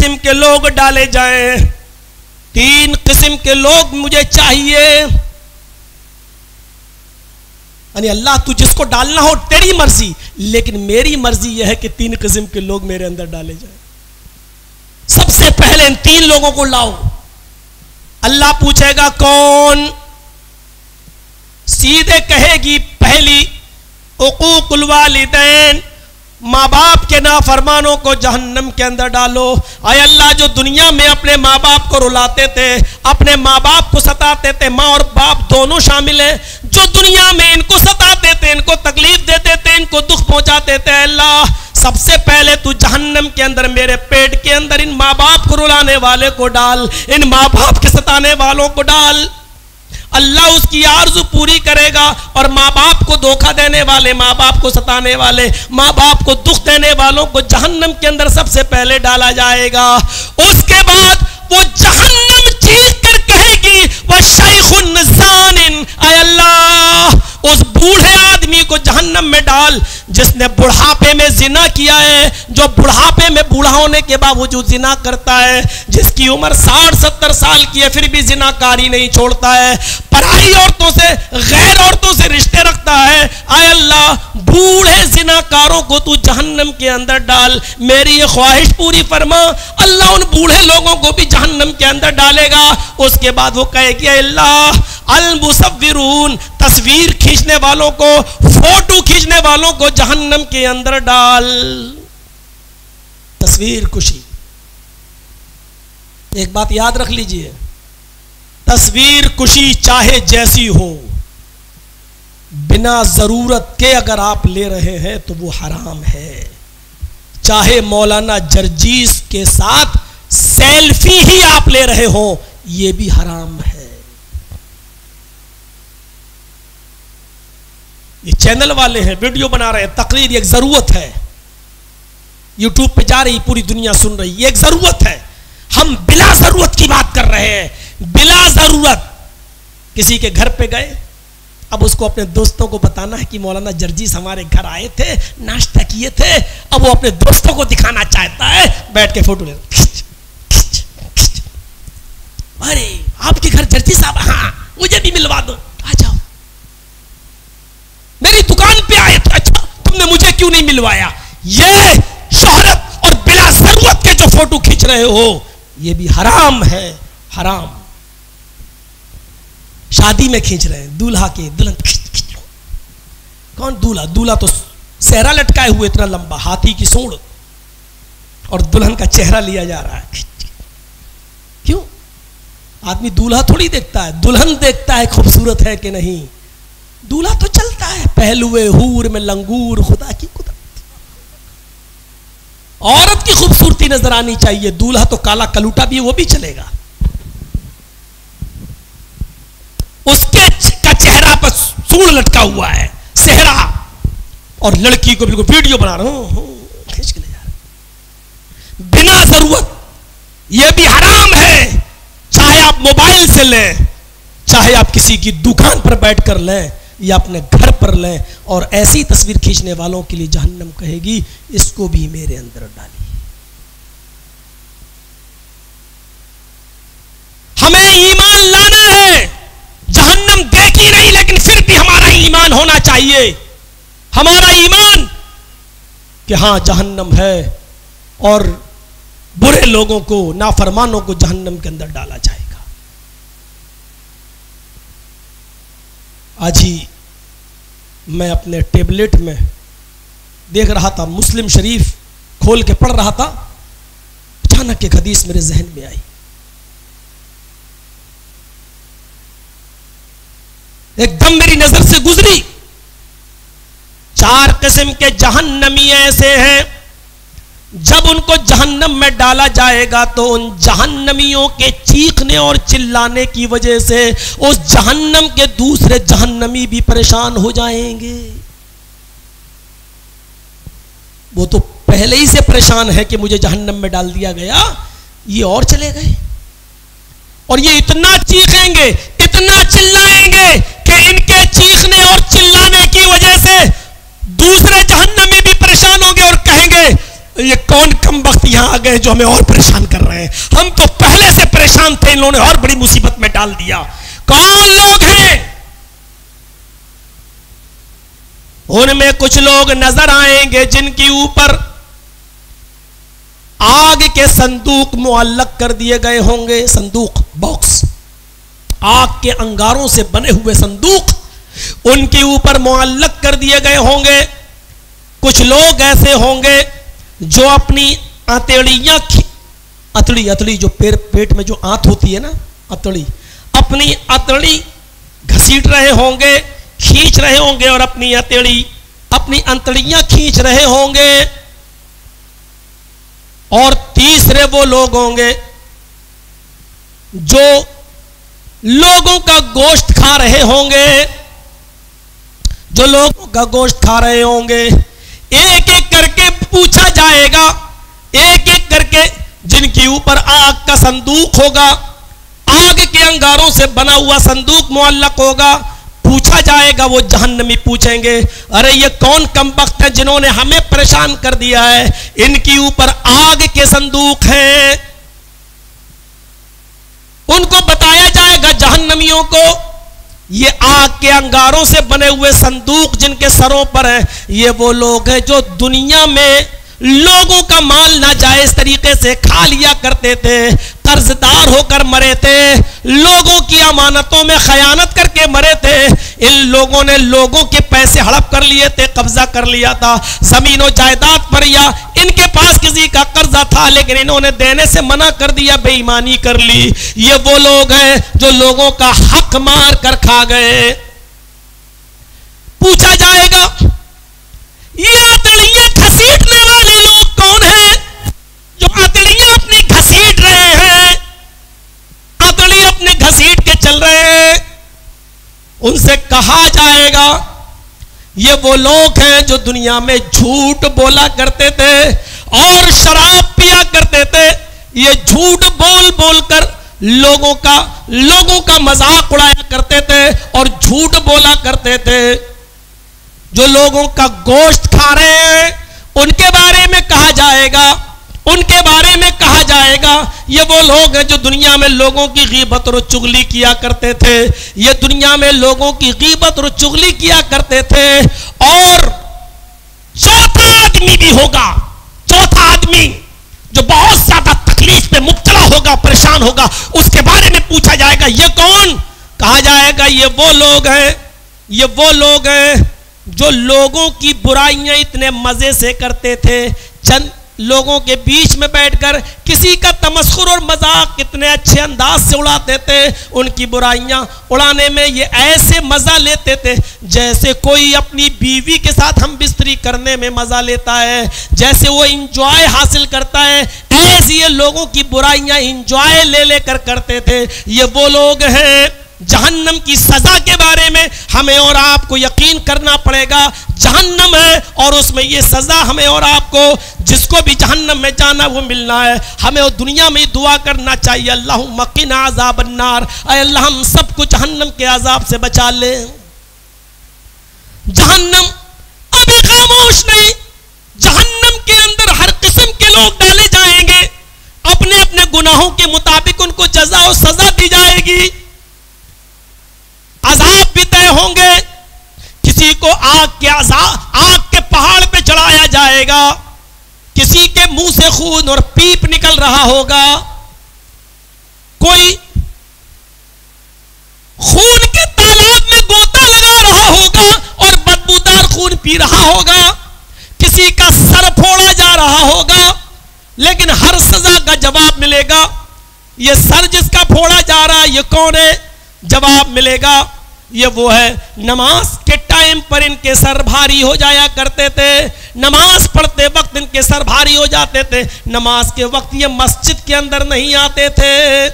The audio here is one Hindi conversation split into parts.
किस्म के लोग डाले जाएं, 3 किस्म के लोग मुझे चाहिए। यानी अल्लाह तू जिसको डालना हो तेरी मर्जी, लेकिन मेरी मर्जी यह है कि 3 किस्म के लोग मेरे अंदर डाले जाएं। सबसे पहले इन 3 लोगों को लाओ। अल्लाह पूछेगा कौन? सीधे कहेगी पहली, उकूकुल वालिदैन, माँ बाप के नाफरमानों को जहन्नम के अंदर डालो। आय अल्लाह, जो दुनिया में अपने माँ बाप को रुलाते थे, अपने माँ बाप को सताते थे, माँ और बाप दोनों शामिल हैं, जो दुनिया में इनको सताते थे, इनको तकलीफ देते थे, इनको दुख पहुंचाते थे, अल्लाह सबसे पहले तू जहन्नम के अंदर मेरे पेट के अंदर इन माँ बाप को रुलाने वाले को डाल, इन माँ बाप के सताने वालों को डाल। अल्लाह उसकी आरज़ू पूरी करेगा और माँ बाप को धोखा देने वाले, माँ बाप को सताने वाले, माँ बाप को दुख देने वालों को जहन्नम के अंदर सबसे पहले डाला जाएगा। उसके बाद वो जहन्नम चीख कर कहेगी वह शैखुन ज़ानिन, आय अल्लाह उस बूढ़े आदमी को जहन्नम में डाल जिसने बुढ़ापे में जिना किया है, जो बुढ़ापे में बूढ़ा होने के बावजूद जिना करता है, जिसकी उम्र 60-70 साल की है फिर भी जिनाकारी नहीं छोड़ता है, पराई औरतों से, गैर औरतों से रिश्ते रखता है। आय अल्लाह, बूढ़े जिनाकारों को तू जहन्नम के अंदर डाल, मेरी ये ख्वाहिश पूरी फरमा। अल्लाह उन बूढ़े लोगों को भी जहन्नम के अंदर डालेगा। उसके बाद वो कहेगी अल्लाह अल मुसव्विरून, तस्वीर खींचने वालों को, फोटो खींचने वालों को जहन्नम के अंदर डाल। तस्वीर कुशी, एक बात याद रख लीजिए, तस्वीर कुशी चाहे जैसी हो, बिना जरूरत के अगर आप ले रहे हैं तो वो हराम है। चाहे मौलाना जर्जीस के साथ सेल्फी ही आप ले रहे हो, ये भी हराम है। ये चैनल वाले हैं, वीडियो बना रहे हैं, तकरीर एक जरूरत है, यूट्यूब पे जा रही, पूरी दुनिया सुन रही, ये एक जरूरत है। हम बिला जरूरत की बात कर रहे हैं, बिला जरूरत। किसी के घर पे गए, अब उसको अपने दोस्तों को बताना है कि मौलाना जर्जीस हमारे घर आए थे, नाश्ता किए थे। अब वो अपने दोस्तों को दिखाना चाहता है, बैठ के फोटो ले, अरे आपके घर जर्जी साहब, हाँ मुझे भी मिलवा दो, आ जाओ, मेरी दुकान पे आए थे, अच्छा तुमने मुझे क्यों नहीं मिलवाया। ये शोहरत और बिला जरूरत के जो फोटो खींच रहे हो, ये भी हराम है, हराम। शादी में खींच रहे हैं, दूल्हा के दुल्हन खींच लो। कौन दूल्हा? दूल्हा तो सेहरा लटकाए हुए इतना लंबा, हाथी की सूंड, और दुल्हन का चेहरा लिया जा रहा है। क्यों? आदमी दूल्हा थोड़ी देखता है, दुल्हन देखता है खूबसूरत है कि नहीं। दूल्हा तो चलता है पहलुए हूर में लंगूर, खुदा की कुदरत। औरत की खूबसूरती नजर आनी चाहिए, दूल्हा तो काला कलूटा भी, वो भी चलेगा। उसके का चेहरा पर सूंड लटका हुआ है, सेहरा, और लड़की को बिल्कुल वीडियो बना रहा हूं, खींच के ले जा रहा, बिना जरूरत। यह भी हराम है, चाहे आप मोबाइल से लें, चाहे आप किसी की दुकान पर बैठकर लें या अपने घर पर लें। और ऐसी तस्वीर खींचने वालों के लिए जहन्नम कहेगी इसको भी मेरे अंदर डालिए। हमें ईमान लाना है, जहन्नम देखी नहीं, लेकिन फिर भी हमारा ईमान होना चाहिए, हमारा ईमान कि हां जहन्नम है और बुरे लोगों को, नाफरमानों को जहन्नम के अंदर डाला जाएगा। आज ही मैं अपने टेबलेट में देख रहा था, मुस्लिम शरीफ खोल के पढ़ रहा था, अचानक एक हदीस मेरे जहन में आई। एकदम मेरी नजर से गुजरी। 4 किस्म के जहन्नमी ऐसे हैं, जब उनको जहन्नम में डाला जाएगा तो उन जहन्नमियों के चीखने और चिल्लाने की वजह से उस जहन्नम के दूसरे जहन्नमी भी परेशान हो जाएंगे। वो तो पहले ही से परेशान है कि मुझे जहन्नम में डाल दिया गया, ये और चले गए, और ये इतना चीखेंगे, इतना चिल्लाएंगे कि इनके चीखने और चिल्लाने की वजह से दूसरे जहन्नमी भी परेशान होंगे और कहेंगे ये कौन कमबख्त यहां आ गए जो हमें और परेशान कर रहे हैं, हम तो पहले से परेशान थे, इन्होंने और बड़ी मुसीबत में डाल दिया। कौन लोग हैं? उनमें कुछ लोग नजर आएंगे जिनके ऊपर आग के संदूक मुअल्लक कर दिए गए होंगे। संदूक, बॉक्स, आग के अंगारों से बने हुए संदूक उनके ऊपर मुअल्लक कर दिए गए होंगे। कुछ लोग ऐसे होंगे जो अपनी अतड़ियां, अतड़ी जो पेट में जो आंत होती है ना, अतड़ी, अपनी अतड़ी घसीट रहे होंगे, खींच रहे होंगे और अपनी अंतड़ियां खींच रहे होंगे। और तीसरे वो लोग होंगे जो लोगों का गोश्त खा रहे होंगे, जो लोगों का गोश्त खा रहे होंगे। एक एक करके पूछा जाएगा, एक एक करके जिनके ऊपर आग का संदूक होगा, आग के अंगारों से बना हुआ संदूक मुअल्लक होगा, पूछा जाएगा। वो जहन्नमी पूछेंगे, अरे ये कौन कमबख्त है जिन्होंने हमें परेशान कर दिया है, इनके ऊपर आग के संदूक हैं। उनको बताया जाएगा जहन्नमियों को, ये आग के अंगारों से बने हुए संदूक जिनके सरों पर है, ये वो लोग हैं जो दुनिया में लोगों का माल नाजायज तरीके से खा लिया करते थे, कर्जदार होकर मरे थे, लोगों की अमानतों में खयानत करके मरे थे। इन लोगों ने लोगों के पैसे हड़प कर लिए थे, कब्जा कर लिया था जमीन और जायदाद पर, या इनके पास किसी का कर्जा था लेकिन इन्होंने देने से मना कर दिया, बेईमानी कर ली। ये वो लोग हैं जो लोगों का हक मार कर खा गए। पूछा जाएगा, ये अतड़ियां घसीटने वाले लोग कौन हैं? जो अतड़ियां अपनी घसीट रहे हैं, अतड़ी अपने घसीट के चल रहे हैं, उनसे कहा जाएगा ये वो लोग हैं जो दुनिया में झूठ बोला करते थे और शराब पिया करते थे। ये झूठ बोल बोलकर लोगों का मजाक उड़ाया करते थे और झूठ बोला करते थे। जो लोगों का गोश्त खा रहे हैं उनके बारे में कहा जाएगा, उनके बारे में कहा जाएगा ये वो लोग हैं जो दुनिया में लोगों की गीबत और चुगली किया करते थे। ये दुनिया में लोगों की गीबत और चुगली किया करते थे। और चौथा आदमी भी होगा, चौथा आदमी जो बहुत ज्यादा तकलीफ में मुब्तला होगा, परेशान होगा, उसके बारे में पूछा जाएगा। ये कौन? कहा जाएगा ये वो लोग हैं, ये वो लोग हैं जो लोगों की बुराइयां इतने मजे से करते थे, चंद लोगों के बीच में बैठकर किसी का तमस्खुर और मजाक कितने अच्छे अंदाज से उड़ाते थे। उनकी बुराइयां उड़ाने में ये ऐसे मजा लेते थे जैसे कोई अपनी बीवी के साथ हम बिस्तरी करने में मजा लेता है, जैसे वो इंजॉय हासिल करता है, ऐसे ये लोगों की बुराइयां इंजॉय ले लेकर करते थे। ये वो लोग हैं। जहन्नम की सजा के बारे में हमें और आपको यकीन करना पड़ेगा। जहन्नम है और उसमें ये सजा हमें और आपको, जिसको भी जहन्नम में जाना वो मिलना है। हमें और दुनिया में दुआ करना चाहिए, अल्लाहुम्मा क़िना अज़ाबन्नार, ऐ अल्लाह हम सबको जहन्नम के अजाब से बचा ले। जहन्नम अभी खामोश नहीं, जहन्नम के अंदर हर किस्म के लोग डाले जाएंगे, अपने अपने गुनाहों के मुताबिक उनको जज़ा और सजा दी जाएगी। अजाब भी तय होंगे, किसी को आग के पहाड़ पे चढ़ाया जाएगा, किसी के मुंह से खून और पीप निकल रहा होगा, कोई खून के तालाब में गोता लगा रहा होगा और बदबूदार खून पी रहा होगा, किसी का सर फोड़ा जा रहा होगा, लेकिन हर सजा का जवाब मिलेगा। ये सर जिसका फोड़ा जा रहा है ये कौन है? जवाब मिलेगा ये वो है, नमाज के टाइम पर इनके सर भारी हो जाया करते थे, नमाज पढ़ते वक्त इनके सर भारी हो जाते थे, नमाज के वक्त ये मस्जिद के अंदर नहीं आते थे,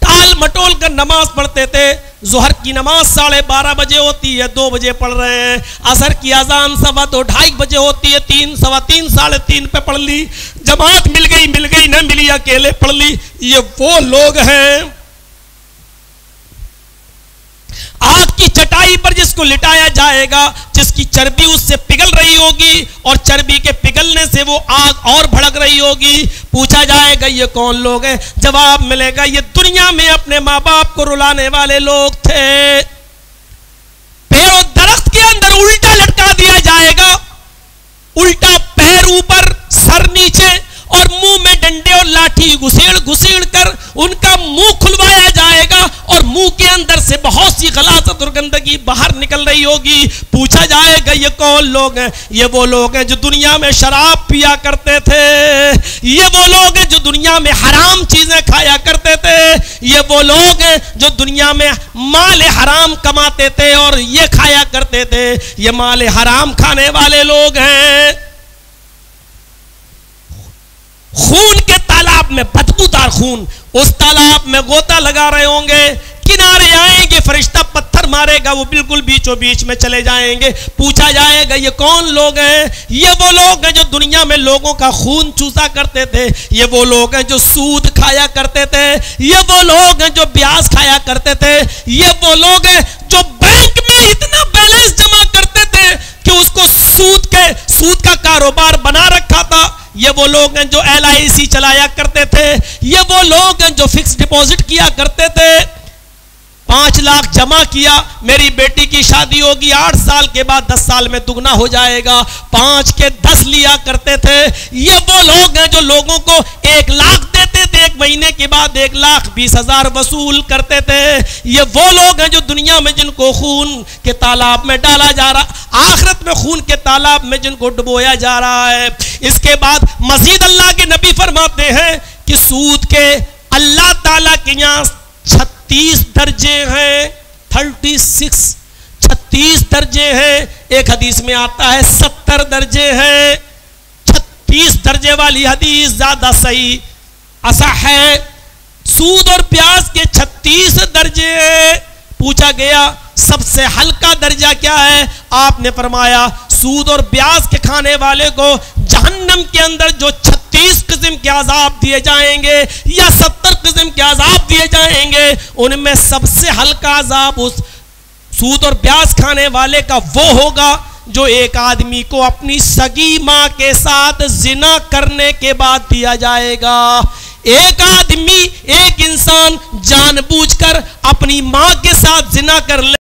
टाल मटोल कर नमाज पढ़ते थे। जोहर की नमाज 12:30 बजे होती है, 2 बजे पढ़ रहे हैं। असर की अजान 2:15 2:30 बजे होती है, 3 सवा 3 3:30 पे पढ़ ली। जमात मिल गई न मिली, अकेले पढ़ ली। ये वो लोग हैं। आग की चटाई पर जिसको लिटाया जाएगा, जिस उसकी चर्बी उससे पिघल रही होगी और चर्बी के पिघलने से वो आग और भड़क रही होगी। पूछा जाएगा ये कौन लोग हैं? जवाब मिलेगा ये दुनिया में अपने माँ बाप को रुलाने वाले लोग थे। पैरों दरख्त के अंदर उल्टा लटका दिया जाएगा, उल्टा पैर ऊपर सर नीचे और मुंह में डंडे और लाठी घुसेड़ घुसेड़ कर उनका मुंह खुलवाया जाएगा और मुंह के अंदर से बहुत सी गलाजत और गंदगी बाहर निकल रही होगी। पूछा जाएगा ये कौन लोग हैं? ये वो लोग हैं जो दुनिया में शराब पिया करते थे, ये वो लोग हैं जो दुनिया में हराम चीजें खाया करते थे, ये वो लोग हैं जो दुनिया में माल हराम कमाते थे और ये खाया करते थे। ये माल हराम खाने वाले लोग हैं। खून के तालाब में, बदबूदार खून, उस तालाब में गोता लगा रहे होंगे, किनारे आएंगे, फरिश्ता पत्थर मारेगा, वो बिल्कुल बीचों बीच में चले जाएंगे। पूछा जाएगा ये कौन लोग हैं? ये वो लोग हैं जो दुनिया में लोगों का खून चूसा करते थे, ये वो लोग हैं जो सूद खाया करते थे, ये वो लोग हैं जो ब्याज खाया करते थे, ये वो लोग हैं जो बैंक में इतना बैलेंस जमा करते थे कि उसको सूद का कारोबार बना रखा था। ये वो लोग हैं जो LIC चलाया करते थे, ये वो लोग हैं जो फिक्स डिपॉजिट किया करते थे। 5 लाख जमा किया, मेरी बेटी की शादी होगी 8 साल के बाद 10 साल में दुगना हो जाएगा, 5 के 10 लिया करते थे। ये वो लोग हैं जो लोगों को 1 लाख देते थे, 1 महीने के बाद 1,20,000 वसूल करते थे। ये वो लोग हैं जो दुनिया में जिनको खून के तालाब में डाला जा रहा, आखिरत में खून के तालाब में जिनको डुबोया जा रहा है। इसके बाद मजीद अल्लाह के नबी फरमाते हैं कि सूद के अल्लाह ताला के यहाँ 36 दर्जे हैं, 36 दर्जे हैं। एक हदीस में आता है 70 दर्जे हैं। 36 दर्जे वाली हदीस ज्यादा सही असह है। सूद और ब्याज के 36 दर्जे हैं। पूछा गया सबसे हल्का दर्जा क्या है? आपने फरमाया सूद और ब्याज के खाने वाले को जहन्नम के अंदर जो 36 किस्म के अजाब दिए जाएंगे या 70 किस्म के अजाब दिए जाएंगे, उनमें सबसे हल्का अजाब उस सूद और ब्याज खाने वाले का वो होगा जो एक आदमी को अपनी सगी मां के साथ जिना करने के बाद दिया जाएगा। एक आदमी, एक इंसान जानबूझकर अपनी मां के साथ जिना कर ले